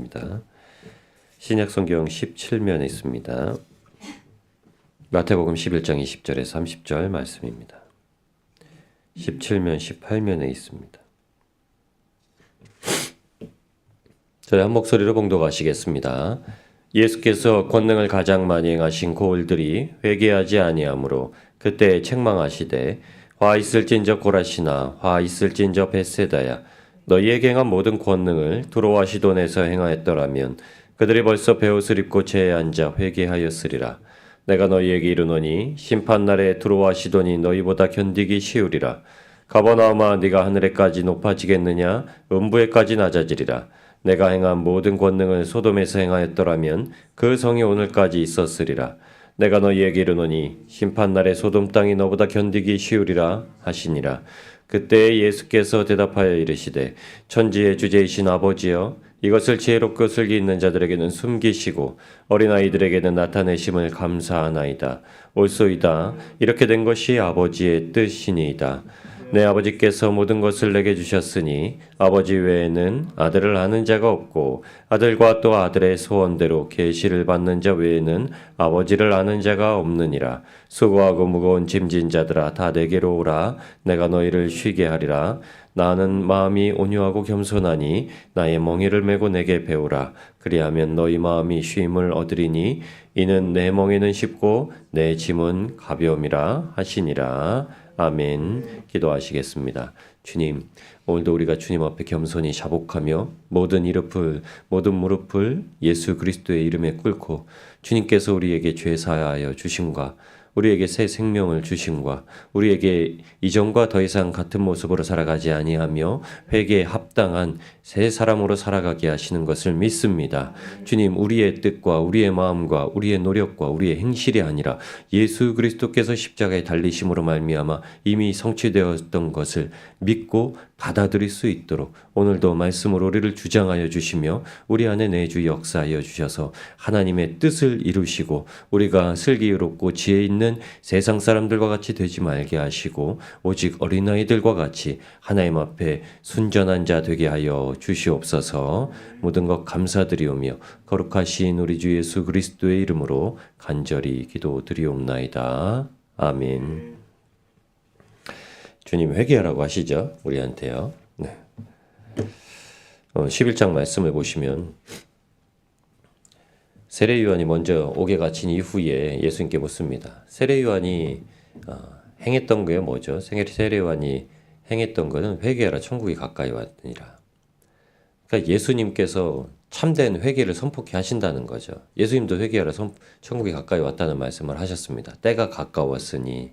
있습니다. 신약 성경 17면에 있습니다. 마태복음 11장 20절에서 30절 말씀입니다. 17면 18면에 있습니다. 저희 한 목소리로 봉독하시겠습니다. 예수께서 권능을 가장 많이 행하신 고을들이 회개하지 아니하므로 그때 책망하시되 화 있을진저 고라시나 화 있을진저 벳세다야 너희에게 행한 모든 권능을 두로와 시돈에서 행하였더라면 그들이 벌써 베옷을 입고 제에 앉아 회개하였으리라. 내가 너희에게 이르노니 심판날에 두로와 시돈이 너희보다 견디기 쉬우리라. 가버나움아 네가 하늘에까지 높아지겠느냐 음부에까지 낮아지리라. 내가 행한 모든 권능을 소돔에서 행하였더라면 그 성이 오늘까지 있었으리라. 내가 너희에게 이르노니 심판날에 소돔 땅이 너보다 견디기 쉬우리라 하시니라. 그때 예수께서 대답하여 이르시되 천지의 주제이신 아버지여 이것을 지혜롭고 슬기 있는 자들에게는 숨기시고 어린아이들에게는 나타내심을 감사하나이다. 옳소이다. 이렇게 된 것이 아버지의 뜻이니이다. 내 아버지께서 모든 것을 내게 주셨으니 아버지 외에는 아들을 아는 자가 없고 아들과 또 아들의 소원대로 계시를 받는 자 외에는 아버지를 아는 자가 없느니라. 수고하고 무거운 짐진 자들아 다 내게로 오라. 내가 너희를 쉬게 하리라. 나는 마음이 온유하고 겸손하니 나의 멍에를 메고 내게 배우라. 그리하면 너희 마음이 쉼을 얻으리니 이는 내 멍에는 쉽고 내 짐은 가벼움이라 하시니라. 아멘. 기도하시겠습니다. 주님, 오늘도 우리가 주님 앞에 겸손히 자복하며 모든 무릎을 예수 그리스도의 이름에 꿇고 주님께서 우리에게 죄 사하여 주심과 우리에게 새 생명을 주심과 우리에게 이전과 더 이상 같은 모습으로 살아가지 아니하며 회개에 합당한 새 사람으로 살아가게 하시는 것을 믿습니다. 주님, 우리의 뜻과 우리의 마음과 우리의 노력과 우리의 행실이 아니라 예수 그리스도께서 십자가에 달리심으로 말미암아 이미 성취되었던 것을 믿고 받아들일 수 있도록 오늘도 말씀으로 우리를 주장하여 주시며 우리 안에 내주 역사하여 주셔서 하나님의 뜻을 이루시고 우리가 슬기롭고 지혜 있는 세상 사람들과 같이 되지 말게 하시고 오직 어린아이들과 같이 하나님 앞에 순전한 자 되게 하여 주시옵소서. 모든 것 감사드리오며 거룩하신 우리 주 예수 그리스도의 이름으로 간절히 기도드리옵나이다. 아멘. 주님 회개하라고 하시죠. 우리한테요. 네. 11장 말씀을 보시면 세례 요한이 먼저 옥에 갇힌 이후에 예수님께 묻습니다. 세례 요한이 행했던 게 뭐죠? 세례 요한이 행했던 것은 회개하라 천국이 가까이 왔느니라. 그러니까 예수님께서 참된 회개를 선포케 하신다는 거죠. 예수님도 회개하라 천국이 가까이 왔다는 말씀을 하셨습니다. 때가 가까웠으니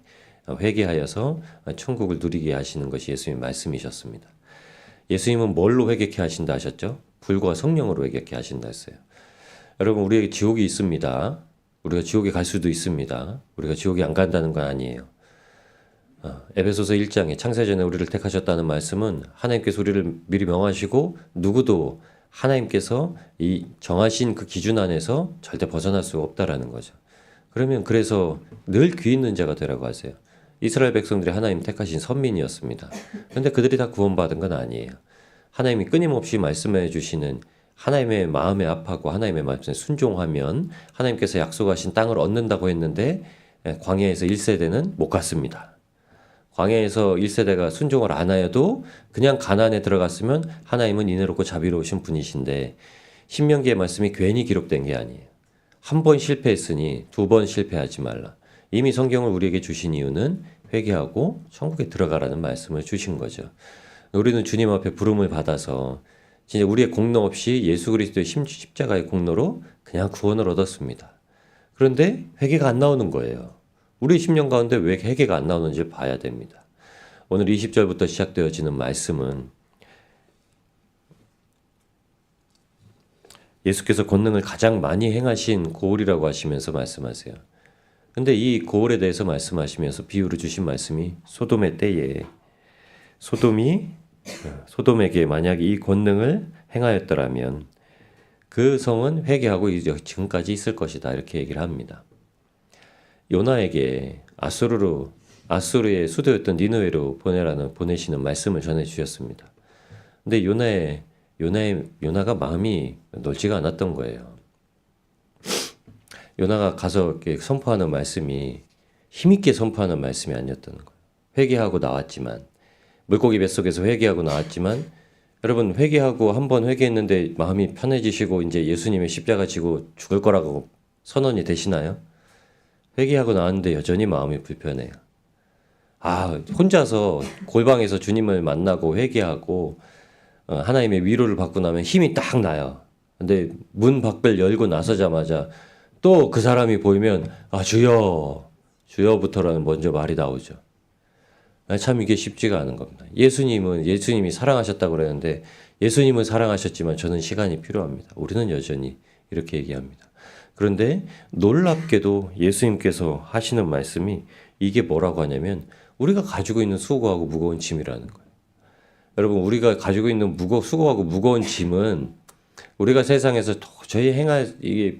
회개하여서 천국을 누리게 하시는 것이 예수님의 말씀이셨습니다. 예수님은 뭘로 회개케 하신다 하셨죠? 불과 성령으로 회개케 하신다 했어요. 여러분, 우리에게 지옥이 있습니다. 우리가 지옥에 갈 수도 있습니다. 우리가 지옥에 안 간다는 건 아니에요. 에베소서 1장에 창세전에 우리를 택하셨다는 말씀은 하나님께서 우리를 미리 명하시고 누구도 하나님께서 이 정하신 그 기준 안에서 절대 벗어날 수가 없다라는 거죠. 그러면 그래서 늘 귀 있는 자가 되라고 하세요. 이스라엘 백성들이 하나님 택하신 선민이었습니다. 그런데 그들이 다 구원받은 건 아니에요. 하나님이 끊임없이 말씀해 주시는 하나님의 마음에 합하고 하나님의 말씀에 순종하면 하나님께서 약속하신 땅을 얻는다고 했는데 광야에서 1세대는 못 갔습니다. 광야에서 1세대가 순종을 안 하여도 그냥 가나안에 들어갔으면 하나님은 인애롭고 자비로우신 분이신데 신명기의 말씀이 괜히 기록된 게 아니에요. 한 번 실패했으니 두 번 실패하지 말라. 이미 성경을 우리에게 주신 이유는 회개하고 천국에 들어가라는 말씀을 주신 거죠. 우리는 주님 앞에 부름을 받아서 진짜 우리의 공로 없이 예수 그리스도의 십자가의 공로로 그냥 구원을 얻었습니다. 그런데 회개가 안 나오는 거예요. 우리 10년 가운데 왜 회개가 안 나오는지 봐야 됩니다. 오늘 20절부터 시작되어지는 말씀은 예수께서 권능을 가장 많이 행하신 고을이라고 하시면서 말씀하세요. 근데 이 고을에 대해서 말씀하시면서 비유를 주신 말씀이 소돔의 때에 소돔에게 만약 이 권능을 행하였더라면 그 성은 회개하고 지금까지 있을 것이다. 이렇게 얘기를 합니다. 요나에게 아수르의 수도였던 니느웨로 보내시는 말씀을 전해 주셨습니다. 근데 요나가 마음이 넓지가 않았던 거예요. 요나가 가서 이렇게 선포하는 말씀이 힘있게 선포하는 말씀이 아니었던 거예요. 회개하고 나왔지만, 물고기 뱃속에서 회개하고 나왔지만, 여러분 회개하고 한 번 회개했는데 마음이 편해지시고 이제 예수님의 십자가 지고 죽을 거라고 선언이 되시나요? 회개하고 나왔는데 여전히 마음이 불편해요. 혼자서 골방에서 주님을 만나고 회개하고 하나님의 위로를 받고 나면 힘이 딱 나요. 근데 문 밖을 열고 나서자마자 또 그 사람이 보이면 주여, 주여부터라는 먼저 말이 나오죠. 참 이게 쉽지가 않은 겁니다. 예수님이 사랑하셨다고 그러는데 예수님은 사랑하셨지만 저는 시간이 필요합니다. 우리는 여전히 이렇게 얘기합니다. 그런데 놀랍게도 예수님께서 하시는 말씀이 이게 뭐라고 하냐면 우리가 가지고 있는 수고하고 무거운 짐이라는 거예요. 여러분 우리가 가지고 있는 수고하고 무거운 짐은 우리가 세상에서 도저히 이게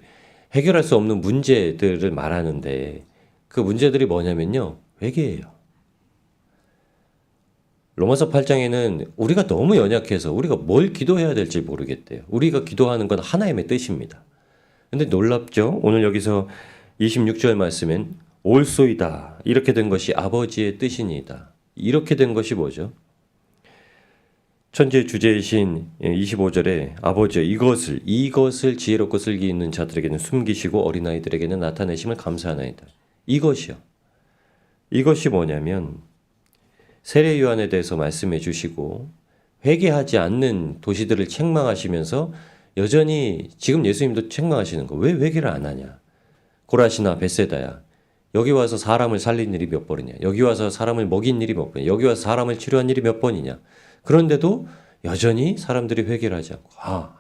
해결할 수 없는 문제들을 말하는데 그 문제들이 뭐냐면요. 회개예요. 로마서 8장에는 우리가 너무 연약해서 우리가 뭘 기도해야 될지 모르겠대요. 우리가 기도하는 건 하나님의 뜻입니다. 근데 놀랍죠? 오늘 여기서 26절 말씀엔 올소이다. 이렇게 된 것이 아버지의 뜻이니이다. 이렇게 된 것이 뭐죠? 천지의 주제이신 25절에 아버지 이것을 지혜롭고 슬기 있는 자들에게는 숨기시고 어린아이들에게는 나타내심을 감사하나이다. 이것이요. 이것이 뭐냐면 세례 요한에 대해서 말씀해 주시고 회개하지 않는 도시들을 책망하시면서 여전히 지금 예수님도 책망하시는 거. 왜 회개를 안 하냐? 고라시나 벳세다야. 여기 와서 사람을 살린 일이 몇 번이냐? 여기 와서 사람을 먹인 일이 몇 번이냐? 여기 와서 사람을 치료한 일이 몇 번이냐? 그런데도 여전히 사람들이 회개를 하지 않고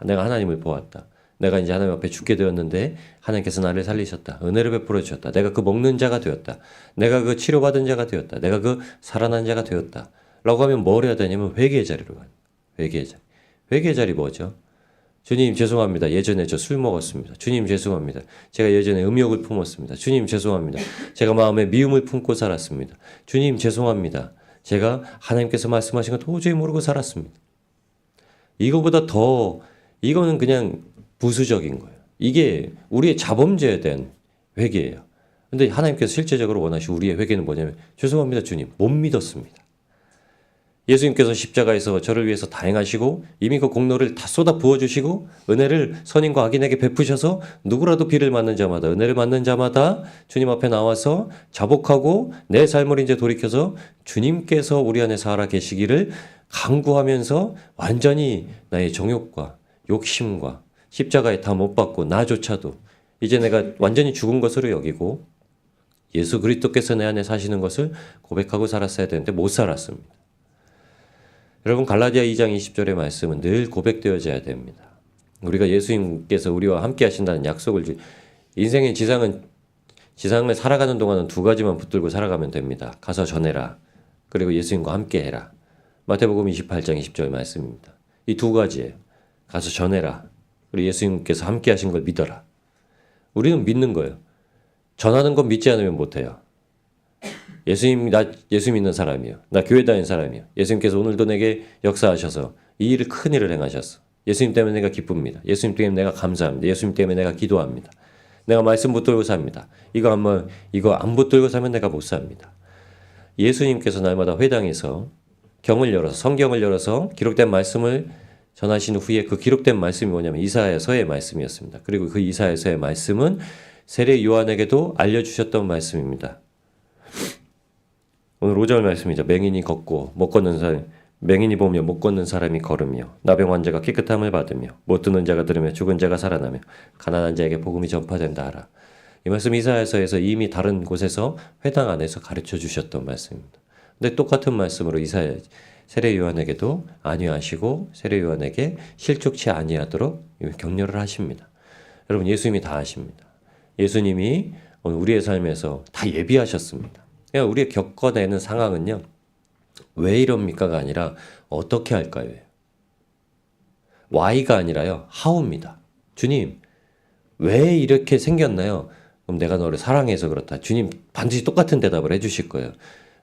내가 하나님을 보았다. 내가 이제 하나님 앞에 죽게 되었는데 하나님께서 나를 살리셨다. 은혜를 베풀어 주셨다. 내가 그 먹는 자가 되었다. 내가 그 치료받은 자가 되었다. 내가 그 살아난 자가 되었다. 라고 하면 뭘 해야 되냐면 회개의 자리로 가요. 회개의 자리. 회개의 자리 뭐죠? 주님 죄송합니다. 예전에 저 술 먹었습니다. 주님 죄송합니다. 제가 예전에 음욕을 품었습니다. 주님 죄송합니다. 제가 마음에 미움을 품고 살았습니다. 주님 죄송합니다. 제가 하나님께서 말씀하신 거 도저히 모르고 살았습니다. 이거는 그냥 부수적인 거예요. 이게 우리의 자범죄에 대한 회개예요. 근데 하나님께서 실제적으로 원하시고 우리의 회개는 뭐냐면 죄송합니다 주님 못 믿었습니다. 예수님께서 십자가에서 저를 위해서 다 행하시고 이미 그 공로를 다 쏟아 부어주시고 은혜를 선인과 악인에게 베푸셔서 누구라도 비를 맞는 자마다 은혜를 맞는 자마다 주님 앞에 나와서 자복하고 내 삶을 이제 돌이켜서 주님께서 우리 안에 살아 계시기를 간구하면서 완전히 나의 정욕과 욕심과 십자가에 다 못 박고 나조차도 이제 내가 완전히 죽은 것으로 여기고 예수 그리스도께서 내 안에 사시는 것을 고백하고 살았어야 되는데 못 살았습니다. 여러분 갈라디아 2장 20절의 말씀은 늘 고백되어져야 됩니다. 우리가 예수님께서 우리와 함께 하신다는 약속을 인생의 지상을 살아가는 동안은 두 가지만 붙들고 살아가면 됩니다. 가서 전해라. 그리고 예수님과 함께 해라. 마태복음 28장 20절 말씀입니다. 이 두 가지예요. 가서 전해라. 그리고 예수님께서 함께 하신 걸 믿어라. 우리는 믿는 거예요. 전하는 건 믿지 않으면 못해요. 나 예수 믿는 사람이요. 나 교회 다니는 사람이요. 예수님께서 오늘도 내게 역사하셔서 이 일을 큰 일을 행하셨어. 예수님 때문에 내가 기쁩니다. 예수님 때문에 내가 감사합니다. 예수님 때문에 내가 기도합니다. 내가 말씀 붙들고 삽니다. 이거 안 붙들고 사면 내가 못 삽니다. 예수님께서 날마다 회당에서 성경을 열어서 기록된 말씀을 전하신 후에 그 기록된 말씀이 뭐냐면 이사야서의 말씀이었습니다. 그리고 그 이사야서의 말씀은 세례 요한에게도 알려주셨던 말씀입니다. 오늘 5절 말씀이죠. 맹인이 보며 못 걷는 사람이 걸으며 나병 환자가 깨끗함을 받으며 못 듣는 자가 들으며 죽은 자가 살아나며 가난한 자에게 복음이 전파된다 하라. 이 말씀 이사야서에서 이미 다른 곳에서 회당 안에서 가르쳐 주셨던 말씀입니다. 근데 똑같은 말씀으로 세례 요한에게도 안위하시고 세례 요한에게 실족치 아니하도록 격려를 하십니다. 여러분 예수님이 다 하십니다. 예수님이 오늘 우리의 삶에서 다 예비하셨습니다. 그냥 우리가 겪어내는 상황은요. 왜 이럽니까가 아니라 어떻게 할까요? why가 아니라요. how입니다. 주님 왜 이렇게 생겼나요? 그럼 내가 너를 사랑해서 그렇다. 주님 반드시 똑같은 대답을 해주실 거예요.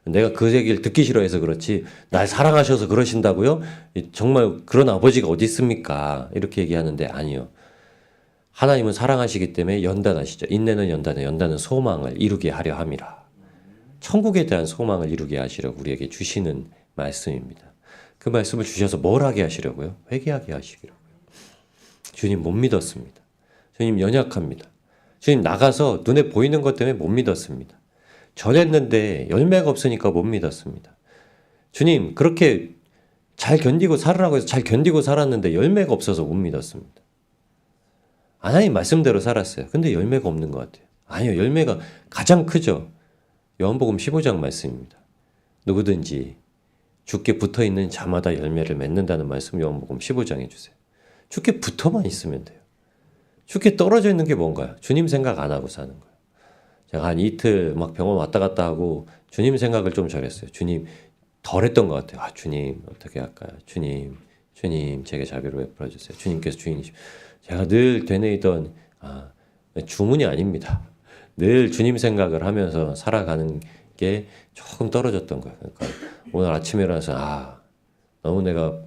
내가 그 얘기를 듣기 싫어해서 그렇지 날 사랑하셔서 그러신다고요? 정말 그런 아버지가 어디 있습니까? 이렇게 얘기하는데 아니요. 하나님은 사랑하시기 때문에 연단하시죠. 인내는 연단에 연단은 소망을 이루게 하려 함이라. 천국에 대한 소망을 이루게 하시려고 우리에게 주시는 말씀입니다. 그 말씀을 주셔서 뭘 하게 하시려고요? 회개하게 하시기라고요. 주님 못 믿었습니다. 주님 연약합니다. 주님 나가서 눈에 보이는 것 때문에 못 믿었습니다. 전했는데 열매가 없으니까 못 믿었습니다. 주님 그렇게 잘 견디고 살으라고 해서 잘 견디고 살았는데 열매가 없어서 못 믿었습니다. 하나님 말씀대로 살았어요. 근데 열매가 없는 것 같아요. 아니요. 열매가 가장 크죠. 요한복음 15장 말씀입니다. 누구든지 주께 붙어있는 자마다 열매를 맺는다는 말씀 요한복음 15장에 주세요. 주께 붙어만 있으면 돼요. 주께 떨어져 있는 게 뭔가요? 주님 생각 안 하고 사는 거예요. 제가 한 이틀 막 병원 왔다 갔다 하고 주님 생각을 좀 잘했어요. 주님 덜 했던 것 같아요. 아 주님 어떻게 할까요? 주님 제게 자비로 베풀어 주세요. 주님께서 주인이시죠. 제가 늘 되뇌이던 주문이 아닙니다. 늘 주님 생각을 하면서 살아가는 게 조금 떨어졌던 거예요. 그러니까 오늘 아침에 일어나서 너무 내가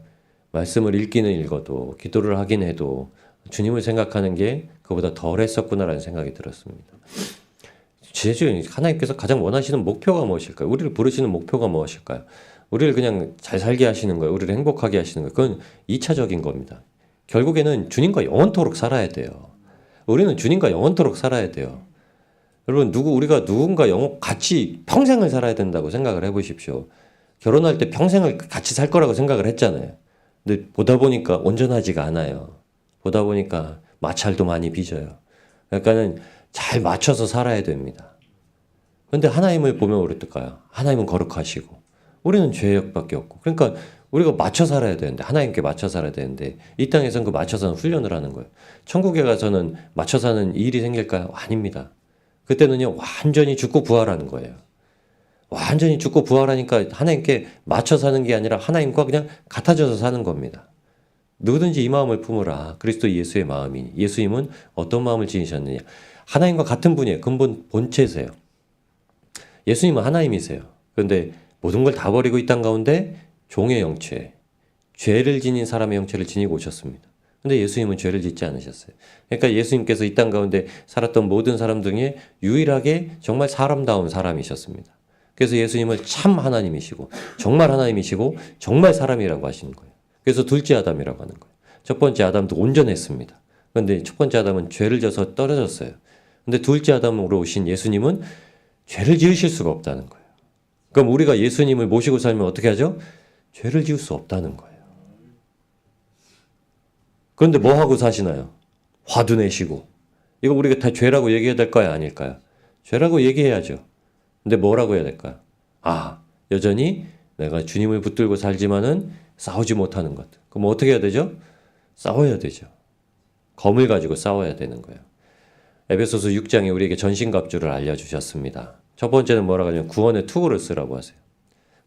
말씀을 읽기는 읽어도 기도를 하긴 해도 주님을 생각하는 게 그보다 덜 했었구나라는 생각이 들었습니다. 지혜주 하나님께서 가장 원하시는 목표가 무엇일까요? 우리를 부르시는 목표가 무엇일까요? 우리를 그냥 잘 살게 하시는 거예요. 우리를 행복하게 하시는 거예요. 그건 2차적인 겁니다. 결국에는 주님과 영원토록 살아야 돼요. 우리는 주님과 영원토록 살아야 돼요. 여러분 우리가 누군가 같이 평생을 살아야 된다고 생각을 해보십시오. 결혼할 때 평생을 같이 살 거라고 생각을 했잖아요. 근데 보다 보니까 온전하지가 않아요. 보다 보니까 마찰도 많이 빚어요. 그러니까는 잘 맞춰서 살아야 됩니다. 그런데 하나님을 보면 어떨까요? 하나님은 거룩하시고 우리는 죄악밖에 없고 그러니까 우리가 맞춰 살아야 되는데 하나님께 맞춰 살아야 되는데 이 땅에서는 그 맞춰 사는 훈련을 하는 거예요. 천국에 가서는 맞춰 사는 일이 생길까요? 아닙니다. 그때는요 완전히 죽고 부활하는 거예요. 완전히 죽고 부활하니까 하나님께 맞춰 사는 게 아니라 하나님과 그냥 같아져서 사는 겁니다. 누구든지 이 마음을 품으라. 그리스도 예수의 마음이니. 예수님은 어떤 마음을 지니셨느냐. 하나님과 같은 분이에요. 근본 본체세요. 예수님은 하나님이세요. 그런데 모든 걸 다 버리고 이 땅 가운데 종의 영체, 죄를 지닌 사람의 영체를 지니고 오셨습니다. 근데 예수님은 죄를 짓지 않으셨어요. 그러니까 예수님께서 이 땅 가운데 살았던 모든 사람 중에 유일하게 정말 사람다운 사람이셨습니다. 그래서 예수님을 참 하나님이시고 정말 하나님이시고 정말 사람이라고 하시는 거예요. 그래서 둘째 아담이라고 하는 거예요. 첫 번째 아담도 온전했습니다. 그런데 첫 번째 아담은 죄를 져서 떨어졌어요. 근데 둘째 아담으로 오신 예수님은 죄를 지으실 수가 없다는 거예요. 그럼 우리가 예수님을 모시고 살면 어떻게 하죠? 죄를 지을 수 없다는 거예요. 그런데 뭐 하고 사시나요? 화도 내시고. 이거 우리가 다 죄라고 얘기해야 될까요? 아닐까요? 죄라고 얘기해야죠. 근데 뭐라고 해야 될까요? 여전히 내가 주님을 붙들고 살지만은 싸우지 못하는 것. 그럼 어떻게 해야 되죠? 싸워야 되죠. 검을 가지고 싸워야 되는 거예요. 에베소서 6장에 우리에게 전신갑주를 알려주셨습니다. 첫 번째는 뭐라고 하냐면 구원의 투구를 쓰라고 하세요.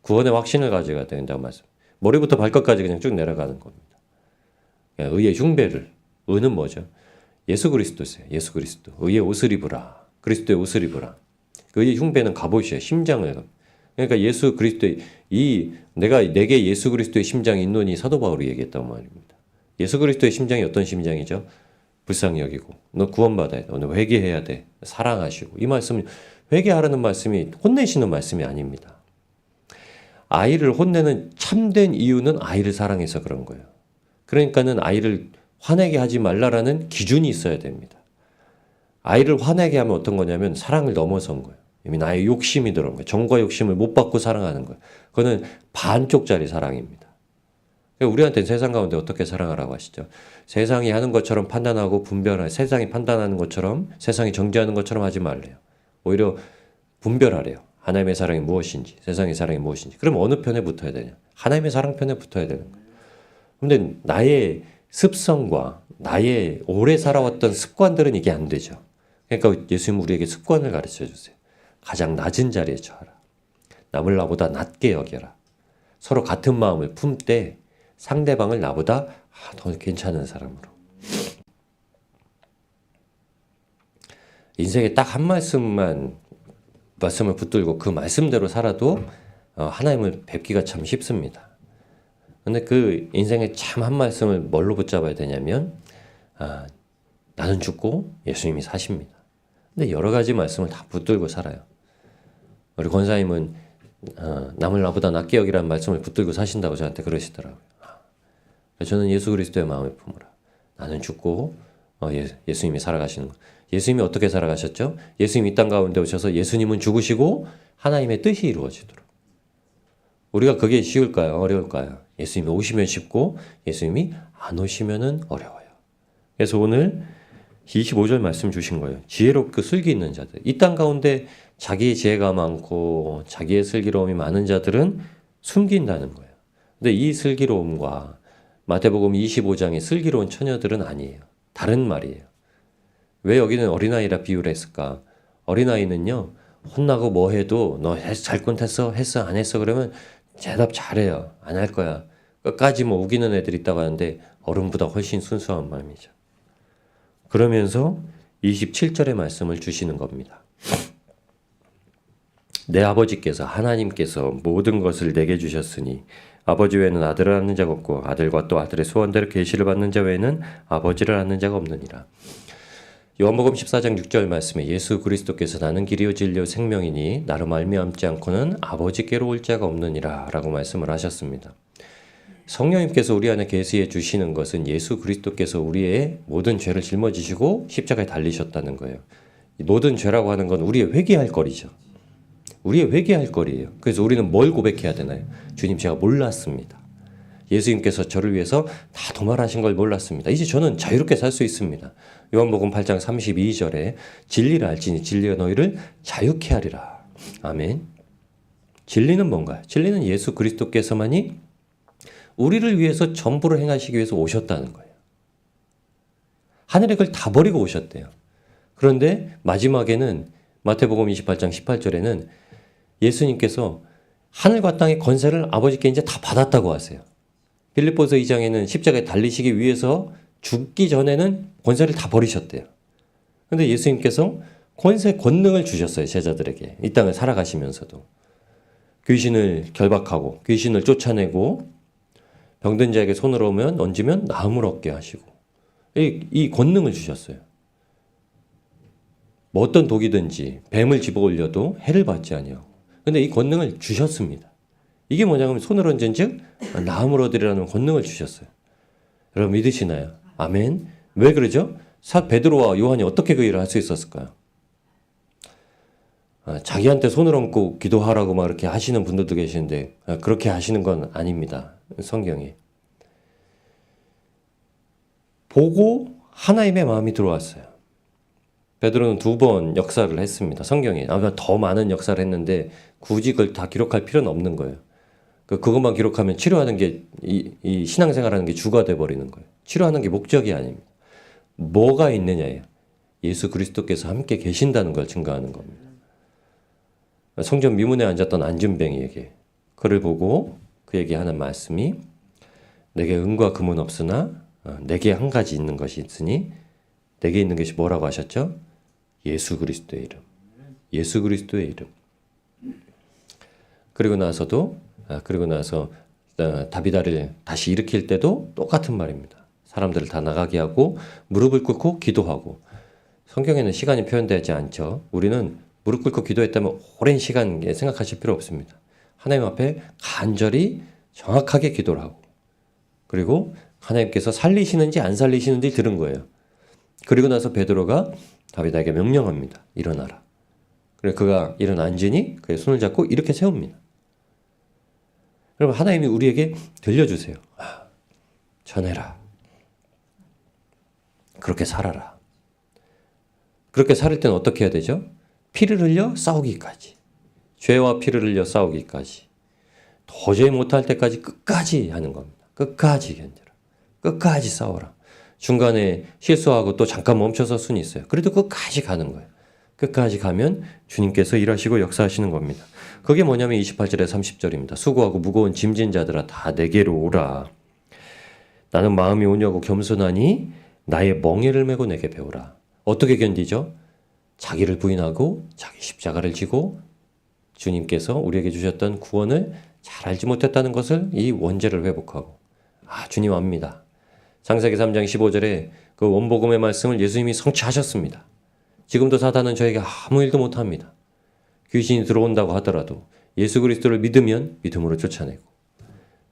구원의 확신을 가져야 된다고 말씀. 머리부터 발끝까지 그냥 쭉 내려가는 겁니다. 의의 흉배를. 의는 뭐죠? 예수 그리스도세요. 예수 그리스도. 의의 옷을 입으라. 그리스도의 옷을 입으라. 의의 흉배는 갑옷이에요. 심장을. 그러니까 예수 그리스도의 내게 예수 그리스도의 심장이 있노니 사도 바울이 얘기했단 말입니다. 예수 그리스도의 심장이 어떤 심장이죠? 불쌍히 여기고 너 구원받아야 돼. 너 회개해야 돼. 사랑하시고. 이 말씀은 회개하라는 말씀이 혼내시는 말씀이 아닙니다. 아이를 혼내는 참된 이유는 아이를 사랑해서 그런 거예요. 그러니까는 아이를 화내게 하지 말라라는 기준이 있어야 됩니다. 아이를 화내게 하면 어떤 거냐면 사랑을 넘어선 거예요. 이미 나의 욕심이 들어온 거예요. 정과 욕심을 못 받고 사랑하는 거예요. 그거는 반쪽짜리 사랑입니다. 우리한테는 세상 가운데 어떻게 사랑하라고 하시죠? 세상이 하는 것처럼 판단하고 분별하는, 세상이 판단하는 것처럼, 세상이 정죄하는 것처럼 하지 말래요. 오히려 분별하래요. 하나님의 사랑이 무엇인지, 세상의 사랑이 무엇인지. 그럼 어느 편에 붙어야 되냐? 하나님의 사랑 편에 붙어야 되는 거예요. 근데 나의 습성과 나의 오래 살아왔던 습관들은 이게 안 되죠. 그러니까 예수님 우리에게 습관을 가르쳐 주세요. 가장 낮은 자리에 처하라. 남을 나보다 낮게 여겨라. 서로 같은 마음을 품되 상대방을 나보다 더 괜찮은 사람으로. 인생에 딱 한 말씀만 말씀을 붙들고 그 말씀대로 살아도 하나님을 뵙기가 참 쉽습니다. 근데 그 인생의 참 한 말씀을 뭘로 붙잡아야 되냐면 나는 죽고 예수님이 사십니다. 근데 여러 가지 말씀을 다 붙들고 살아요. 우리 권사님은 남을 나보다 낫게 여기라는 말씀을 붙들고 사신다고 저한테 그러시더라고요. 저는 예수 그리스도의 마음을 품으라. 나는 죽고 예수님이 살아가시는 거. 예수님이 어떻게 살아가셨죠? 예수님이 이 땅 가운데 오셔서 예수님은 죽으시고 하나님의 뜻이 이루어지도록. 우리가 그게 쉬울까요? 어려울까요? 예수님이 오시면 쉽고 예수님이 안 오시면은 어려워요. 그래서 오늘 25절 말씀 주신 거예요. 지혜롭고 슬기 있는 자들. 이 땅 가운데 자기의 지혜가 많고 자기의 슬기로움이 많은 자들은 숨긴다는 거예요. 근데 이 슬기로움과 마태복음 25장의 슬기로운 처녀들은 아니에요. 다른 말이에요. 왜 여기는 어린아이라 비유를 했을까? 어린아이는요, 혼나고 뭐 해도 너 잘못했어? 했어? 안 했어? 그러면 대답 잘해요. 안 할 거야. 끝까지 뭐 우기는 애들이 있다고 하는데 어른보다 훨씬 순수한 마음이죠. 그러면서 27절의 말씀을 주시는 겁니다. 내 아버지께서 하나님께서 모든 것을 내게 주셨으니 아버지 외에는 아들을 아는 자가 없고 아들과 또 아들의 소원대로 계시를 받는 자 외에는 아버지를 아는 자가 없느니라. 요한복음 14장 6절 말씀에 예수 그리스도께서 나는 길이요 진리요 생명이니 나로 말미암지 않고는 아버지께로 올 자가 없느니라 라고 말씀을 하셨습니다. 성령님께서 우리 안에 계시해 주시는 것은 예수 그리스도께서 우리의 모든 죄를 짊어지시고 십자가에 달리셨다는 거예요. 모든 죄라고 하는 건 우리의 회개할 거리죠. 우리의 회개할 거리예요. 그래서 우리는 뭘 고백해야 되나요? 주님, 제가 몰랐습니다. 예수님께서 저를 위해서 다 도말하신 걸 몰랐습니다. 이제 저는 자유롭게 살 수 있습니다. 요한복음 8장 32절에 진리를 알지니 진리가 너희를 자유케 하리라. 아멘. 진리는 뭔가요? 진리는 예수 그리스도께서만이 우리를 위해서 전부를 행하시기 위해서 오셨다는 거예요. 하늘의 걸 다 버리고 오셨대요. 그런데 마지막에는 마태복음 28장 18절에는 예수님께서 하늘과 땅의 권세를 아버지께 이제 다 받았다고 하세요. 빌립보서 2장에는 십자가에 달리시기 위해서 죽기 전에는 권세를 다 버리셨대요. 그런데 예수님께서 권능을 주셨어요. 제자들에게. 이 땅을 살아가시면서도. 귀신을 결박하고 귀신을 쫓아내고 병든 자에게 손을 얹으면 나음을 얻게 하시고 이 권능을 주셨어요. 뭐 어떤 독이든지 뱀을 집어 올려도 해를 받지 아니하고. 근데 이 권능을 주셨습니다. 이게 뭐냐면 손을 얹은 즉 나음을 얻으리라는 권능을 주셨어요. 여러분 믿으시나요? 아멘. 왜 그러죠? 베드로와 요한이 어떻게 그 일을 할 수 있었을까요? 자기한테 손을 얹고 기도하라고 막 이렇게 하시는 분들도 계시는데 그렇게 하시는 건 아닙니다. 성경이. 보고 하나님의 마음이 들어왔어요. 베드로는 2번 역사를 했습니다. 성경에. 아마 더 많은 역사를 했는데 굳이 그걸 다 기록할 필요는 없는 거예요. 그것만 기록하면 치료하는 게 이 신앙생활하는 게 주가 돼버리는 거예요. 치료하는 게 목적이 아닙니다. 뭐가 있느냐예요. 예수 그리스도께서 함께 계신다는 걸 증거하는 겁니다. 성전 미문에 앉았던 안진뱅이에게 그를 보고 그에게 하는 말씀이 내게 은과 금은 없으나 내게 한 가지 있는 것이 있으니 내게 있는 것이 뭐라고 하셨죠? 예수 그리스도의 이름. 예수 그리스도의 이름. 그리고 나서 다비다를 다시 일으킬 때도 똑같은 말입니다. 사람들을 다 나가게 하고 무릎을 꿇고 기도하고. 성경에는 시간이 표현되지 않죠. 우리는 무릎 꿇고 기도했다면 오랜 시간 생각하실 필요 없습니다. 하나님 앞에 간절히 정확하게 기도를 하고 그리고 하나님께서 살리시는지 안 살리시는지 들은 거예요. 그리고 나서 베드로가 다윗에게 명령합니다. 일어나라. 그래서 그가 일어나 앉으니 그의 손을 잡고 이렇게 세웁니다. 여러분 하나님이 우리에게 들려주세요. 전해라. 그렇게 살아라. 그렇게 살 때는 어떻게 해야 되죠? 피를 흘려 싸우기까지. 죄와 피를 흘려 싸우기까지. 도저히 못할 때까지 끝까지 하는 겁니다. 끝까지 견뎌라. 끝까지 싸워라. 중간에 실수하고 또 잠깐 멈춰서 순이 있어요. 그래도 끝까지 가는 거예요. 끝까지 가면 주님께서 일하시고 역사하시는 겁니다. 그게 뭐냐면 28절에 30절입니다. 수고하고 무거운 짐진 자들아 다 내게로 오라. 나는 마음이 온유하고 겸손하니 나의 멍에를 메고 내게 배우라. 어떻게 견디죠? 자기를 부인하고 자기 십자가를 지고 주님께서 우리에게 주셨던 구원을 잘 알지 못했다는 것을 이 원죄를 회복하고 주님 압니다. 창세기 3장 15절에 그 원복음의 말씀을 예수님이 성취하셨습니다. 지금도 사단은 저에게 아무 일도 못합니다. 귀신이 들어온다고 하더라도 예수 그리스도를 믿으면 믿음으로 쫓아내고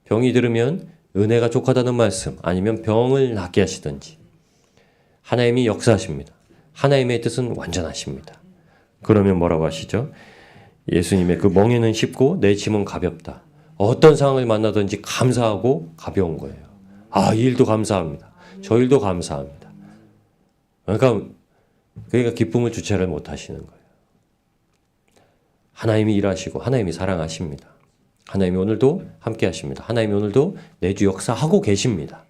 병이 들으면 은혜가 족하다는 말씀 아니면 병을 낫게 하시든지 하나님이 역사하십니다. 하나님의 뜻은 완전하십니다. 그러면 뭐라고 하시죠? 예수님의 그 멍에는 쉽고 내 짐은 가볍다. 어떤 상황을 만나든지 감사하고 가벼운 거예요. 이 일도 감사합니다. 저 일도 감사합니다. 그러니까 기쁨을 주체를 못 하시는 거예요. 하나님이 일하시고 하나님이 사랑하십니다. 하나님이 오늘도 함께 하십니다. 하나님이 오늘도 내주 역사하고 계십니다.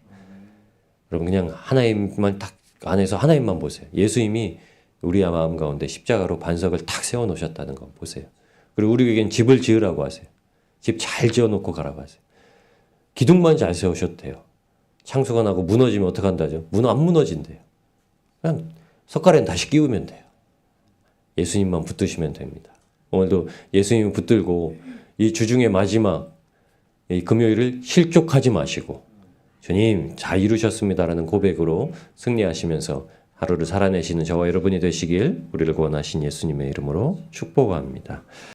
여러분 그냥 하나님만 딱 안에서 하나님만 보세요. 예수님이 우리 마음 가운데 십자가로 반석을 탁 세워놓으셨다는 거 보세요. 그리고 우리에겐 집을 지으라고 하세요. 집 잘 지어놓고 가라고 하세요. 기둥만 잘 세우셔도 돼요. 창수가 나고 무너지면 어떡한다죠? 안 무너진대요. 그냥 석가래는 다시 끼우면 돼요. 예수님만 붙드시면 됩니다. 오늘도 예수님 붙들고 이 주중의 마지막 이 금요일을 실족하지 마시고 주님 잘 이루셨습니다라는 고백으로 승리하시면서 하루를 살아내시는 저와 여러분이 되시길 우리를 구원하신 예수님의 이름으로 축복합니다.